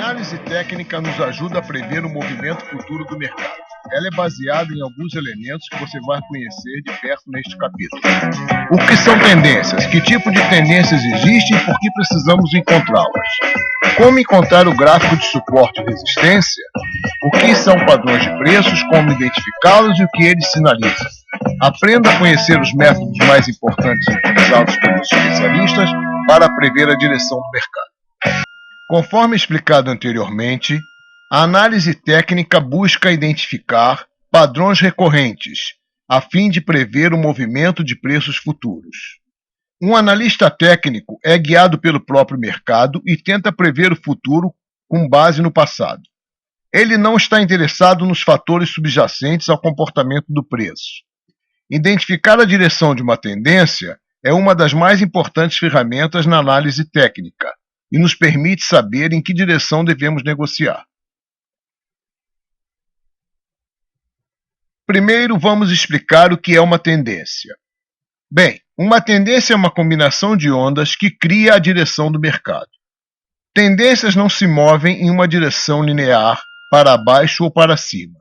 análise técnica nos ajuda a prever o movimento futuro do mercado. Ela é baseada em alguns elementos que você vai conhecer de perto neste capítulo. O que são tendências? Que tipo de tendências existem e por que precisamos encontrá-las? Como encontrar o gráfico de suporte e resistência? O que são padrões de preços? Como identificá-los e o que eles sinalizam? Aprenda a conhecer os métodos mais importantes utilizados pelos especialistas para prever a direção do mercado. Conforme explicado anteriormente, a análise técnica busca identificar padrões recorrentes, a fim de prever o movimento de preços futuros. Um analista técnico é guiado pelo próprio mercado e tenta prever o futuro com base no passado. Ele não está interessado nos fatores subjacentes ao comportamento do preço. Identificar a direção de uma tendência é uma das mais importantes ferramentas na análise técnica e nos permite saber em que direção devemos negociar. Primeiro, vamos explicar o que é uma tendência. Bem, uma tendência é uma combinação de ondas que cria a direção do mercado. Tendências não se movem em uma direção linear, para baixo ou para cima.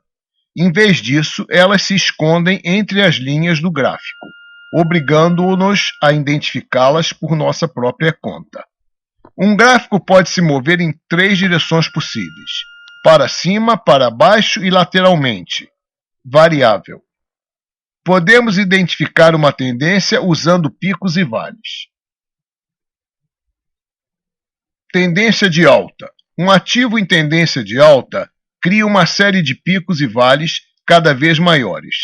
Em vez disso, elas se escondem entre as linhas do gráfico, obrigando-nos a identificá-las por nossa própria conta. Um gráfico pode se mover em três direções possíveis: para cima, para baixo e lateralmente. Variável. Podemos identificar uma tendência usando picos e vales. Tendência de alta. Um ativo em tendência de alta cria uma série de picos e vales cada vez maiores.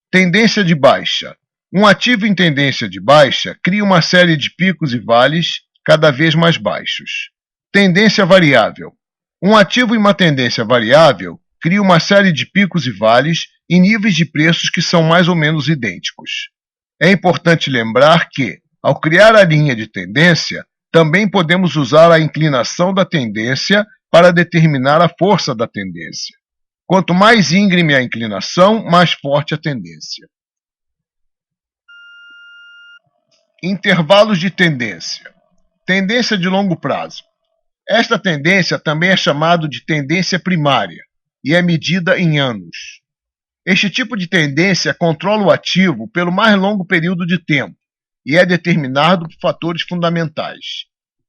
Tendência de baixa. Um ativo em tendência de baixa cria uma série de picos e vales cada vez mais baixos. Tendência variável. Um ativo em uma tendência variável cria uma série de picos e vales em níveis de preços que são mais ou menos idênticos. É importante lembrar que, ao criar a linha de tendência, também podemos usar a inclinação da tendência para determinar a força da tendência. Quanto mais íngreme a inclinação, mais forte a tendência. Intervalos de tendência. Tendência de longo prazo. Esta tendência também é chamada de tendência primária e é medida em anos. Este tipo de tendência controla o ativo pelo mais longo período de tempo e é determinado por fatores fundamentais.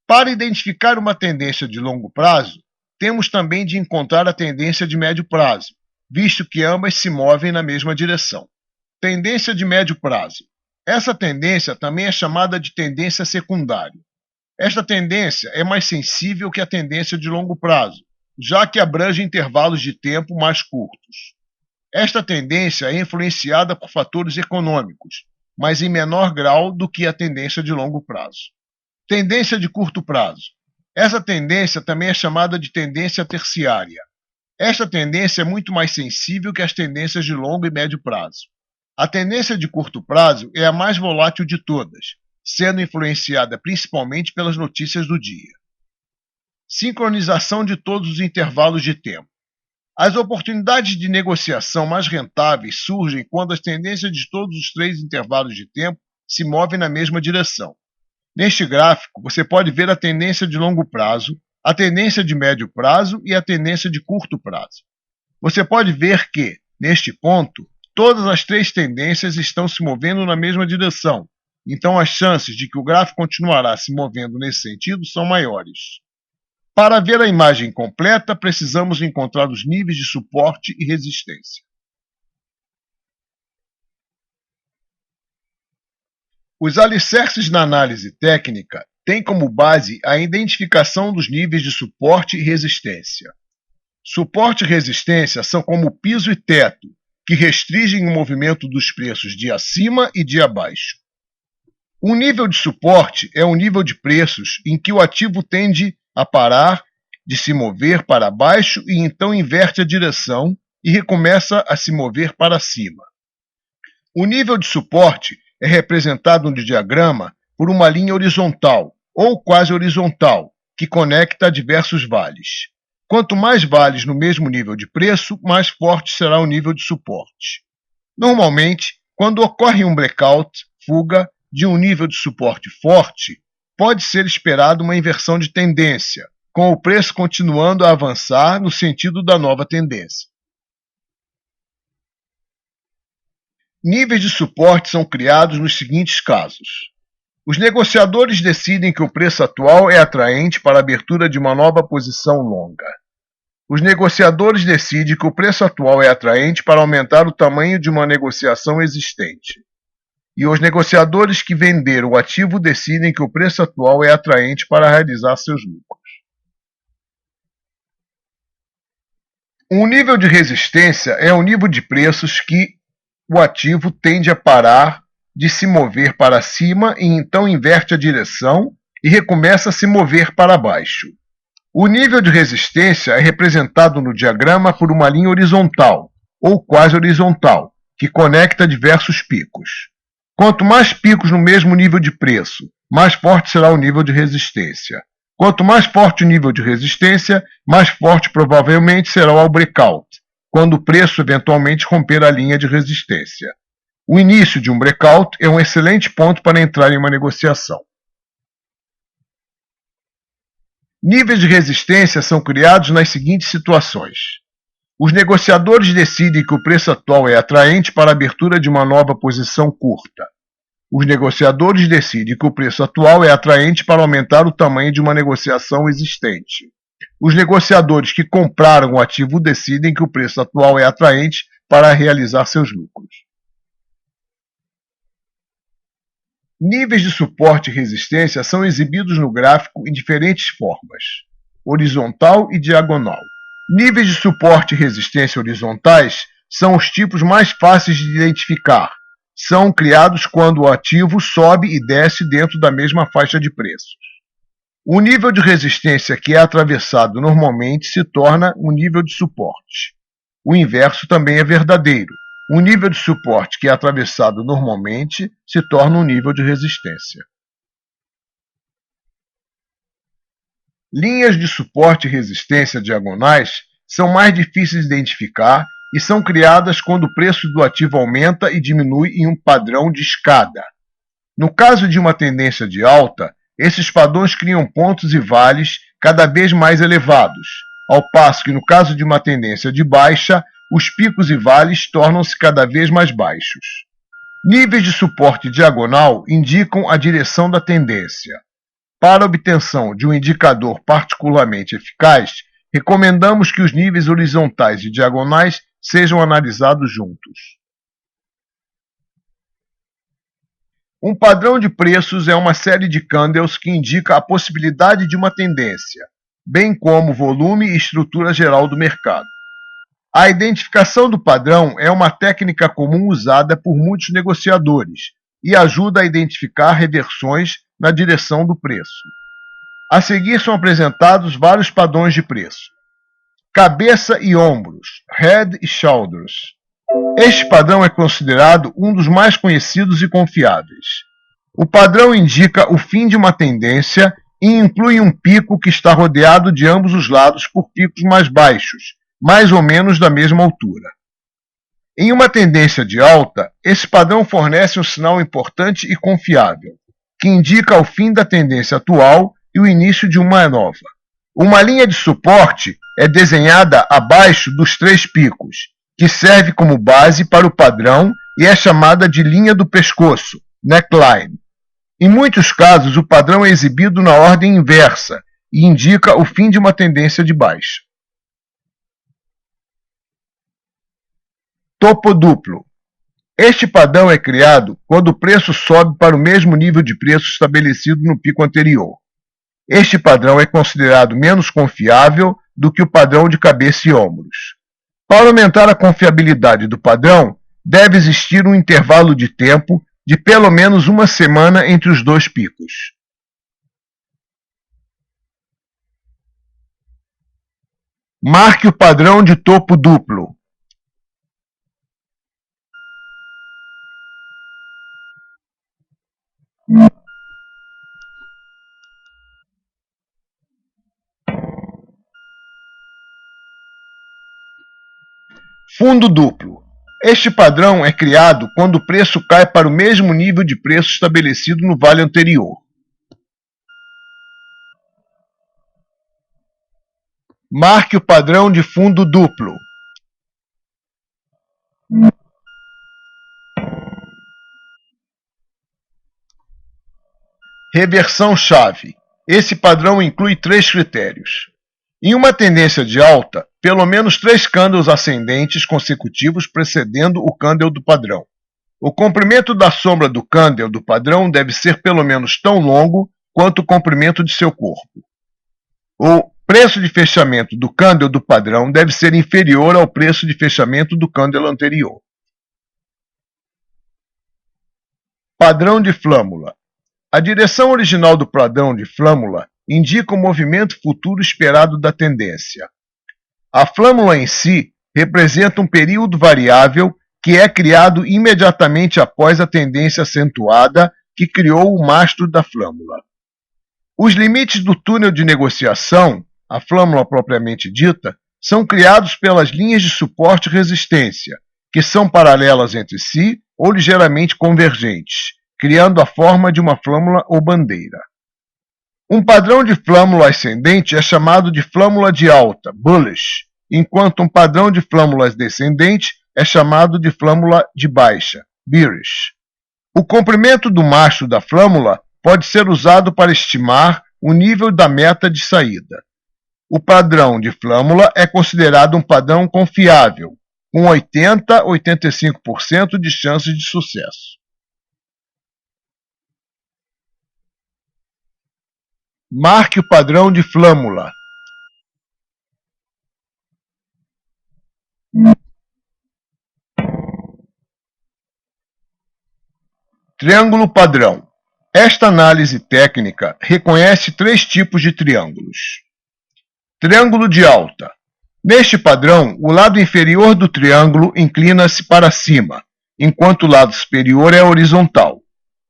Para identificar uma tendência de longo prazo, temos também de encontrar a tendência de médio prazo, visto que ambas se movem na mesma direção. Tendência de médio prazo. Essa tendência também é chamada de tendência secundária. Esta tendência é mais sensível que a tendência de longo prazo, já que abrange intervalos de tempo mais curtos. Esta tendência é influenciada por fatores econômicos, mas em menor grau do que a tendência de longo prazo. Tendência de curto prazo. Essa tendência também é chamada de tendência terciária. Esta tendência é muito mais sensível que as tendências de longo e médio prazo. A tendência de curto prazo é a mais volátil de todas, sendo influenciada principalmente pelas notícias do dia. Sincronização de todos os intervalos de tempo. As oportunidades de negociação mais rentáveis surgem quando as tendências de todos os três intervalos de tempo se movem na mesma direção. Neste gráfico, você pode ver a tendência de longo prazo, a tendência de médio prazo e a tendência de curto prazo. Você pode ver que, neste ponto, todas as três tendências estão se movendo na mesma direção, então as chances de que o gráfico continuará se movendo nesse sentido são maiores. Para ver a imagem completa, precisamos encontrar os níveis de suporte e resistência. Os alicerces na análise técnica têm como base a identificação dos níveis de suporte e resistência. Suporte e resistência são como piso e teto, que restringem o movimento dos preços de acima e de abaixo. Um nível de suporte é um nível de preços em que o ativo tende a parar de se mover para baixo e então inverte a direção e recomeça a se mover para cima. O nível de suporte é representado no diagrama por uma linha horizontal ou quase horizontal que conecta diversos vales. Quanto mais vales no mesmo nível de preço, mais forte será o nível de suporte. Normalmente, quando ocorre um breakout, fuga, de um nível de suporte forte, pode ser esperado uma inversão de tendência, com o preço continuando a avançar no sentido da nova tendência. Níveis de suporte são criados nos seguintes casos. Os negociadores decidem que o preço atual é atraente para a abertura de uma nova posição longa. Os negociadores decidem que o preço atual é atraente para aumentar o tamanho de uma negociação existente. E os negociadores que venderam o ativo decidem que o preço atual é atraente para realizar seus lucros. Um nível de resistência é o nível de preços que o ativo tende a parar de se mover para cima e então inverte a direção e recomeça a se mover para baixo. O nível de resistência é representado no diagrama por uma linha horizontal, ou quase horizontal, que conecta diversos picos. Quanto mais picos no mesmo nível de preço, mais forte será o nível de resistência. Quanto mais forte o nível de resistência, mais forte provavelmente será o breakout, quando o preço eventualmente romper a linha de resistência. O início de um breakout é um excelente ponto para entrar em uma negociação. Níveis de resistência são criados nas seguintes situações. Os negociadores decidem que o preço atual é atraente para a abertura de uma nova posição curta. Os negociadores decidem que o preço atual é atraente para aumentar o tamanho de uma negociação existente. Os negociadores que compraram o ativo decidem que o preço atual é atraente para realizar seus lucros. Níveis de suporte e resistência são exibidos no gráfico em diferentes formas, horizontal e diagonal. Níveis de suporte e resistência horizontais são os tipos mais fáceis de identificar. São criados quando o ativo sobe e desce dentro da mesma faixa de preços. O nível de resistência que é atravessado normalmente se torna um nível de suporte. O inverso também é verdadeiro. Um nível de suporte que é atravessado normalmente se torna um nível de resistência. Linhas de suporte e resistência diagonais são mais difíceis de identificar e são criadas quando o preço do ativo aumenta e diminui em um padrão de escada. No caso de uma tendência de alta, esses padrões criam pontos e vales cada vez mais elevados, ao passo que no caso de uma tendência de baixa, os picos e vales tornam-se cada vez mais baixos. Níveis de suporte diagonal indicam a direção da tendência. Para a obtenção de um indicador particularmente eficaz, recomendamos que os níveis horizontais e diagonais sejam analisados juntos. Um padrão de preços é uma série de candles que indica a possibilidade de uma tendência, bem como o volume e estrutura geral do mercado. A identificação do padrão é uma técnica comum usada por muitos negociadores e ajuda a identificar reversões na direção do preço. A seguir são apresentados vários padrões de preço. Cabeça e ombros, head e shoulders. Este padrão é considerado um dos mais conhecidos e confiáveis. O padrão indica o fim de uma tendência e inclui um pico que está rodeado de ambos os lados por picos mais baixos, mais ou menos da mesma altura. Em uma tendência de alta, esse padrão fornece um sinal importante e confiável, que indica o fim da tendência atual e o início de uma nova. Uma linha de suporte é desenhada abaixo dos três picos, que serve como base para o padrão e é chamada de linha do pescoço, neckline. Em muitos casos, o padrão é exibido na ordem inversa e indica o fim de uma tendência de baixa. Topo duplo. Este padrão é criado quando o preço sobe para o mesmo nível de preço estabelecido no pico anterior. Este padrão é considerado menos confiável do que o padrão de cabeça e ombros. Para aumentar a confiabilidade do padrão, deve existir um intervalo de tempo de pelo menos uma semana entre os dois picos. Marque o padrão de topo duplo. Fundo duplo. Este padrão é criado quando o preço cai para o mesmo nível de preço estabelecido no vale anterior. Marque o padrão de fundo duplo. Reversão-chave. Esse padrão inclui 3 critérios. Em uma tendência de alta, pelo menos 3 candles ascendentes consecutivos precedendo o candle do padrão. O comprimento da sombra do candle do padrão deve ser pelo menos tão longo quanto o comprimento de seu corpo. O preço de fechamento do candle do padrão deve ser inferior ao preço de fechamento do candle anterior. Padrão de flâmula. A direção original do padrão de flâmula indica o movimento futuro esperado da tendência. A flâmula em si representa um período variável que é criado imediatamente após a tendência acentuada que criou o mastro da flâmula. Os limites do túnel de negociação, a flâmula propriamente dita, são criados pelas linhas de suporte e resistência, que são paralelas entre si ou ligeiramente convergentes, criando a forma de uma flâmula ou bandeira. Um padrão de flâmula ascendente é chamado de flâmula de alta, bullish, enquanto um padrão de flâmulas descendente é chamado de flâmula de baixa, bearish. O comprimento do mastro da flâmula pode ser usado para estimar o nível da meta de saída. O padrão de flâmula é considerado um padrão confiável, com 80 a 85% de chances de sucesso. Marque o padrão de flâmula. Triângulo padrão. Esta análise técnica reconhece 3 tipos de triângulos. Triângulo de alta. Neste padrão, o lado inferior do triângulo inclina-se para cima, enquanto o lado superior é horizontal.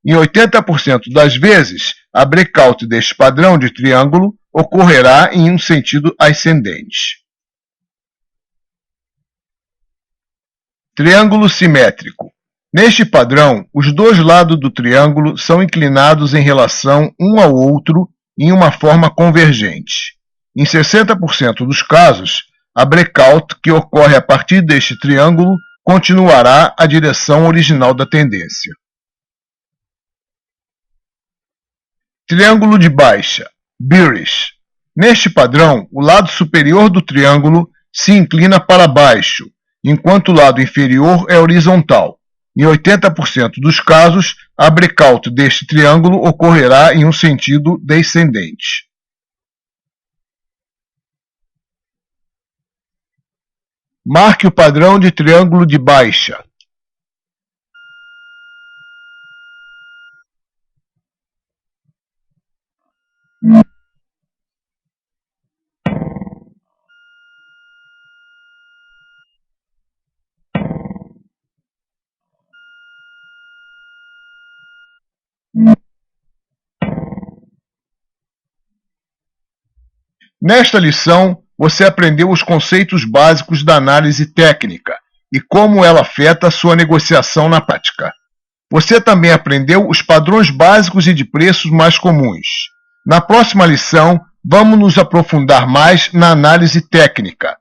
Em 80% das vezes, a breakout deste padrão de triângulo ocorrerá em um sentido ascendente. Triângulo simétrico. Neste padrão, os 2 lados do triângulo são inclinados em relação um ao outro em uma forma convergente. Em 60% dos casos, a breakout que ocorre a partir deste triângulo continuará a direção original da tendência. Triângulo de baixa, bearish. Neste padrão, o lado superior do triângulo se inclina para baixo, enquanto o lado inferior é horizontal. Em 80% dos casos, a breakout deste triângulo ocorrerá em um sentido descendente. Marque o padrão de triângulo de baixa. Nesta lição, você aprendeu os conceitos básicos da análise técnica e como ela afeta a sua negociação na prática. Você também aprendeu os padrões básicos e de preços mais comuns. Na próxima lição, vamos nos aprofundar mais na análise técnica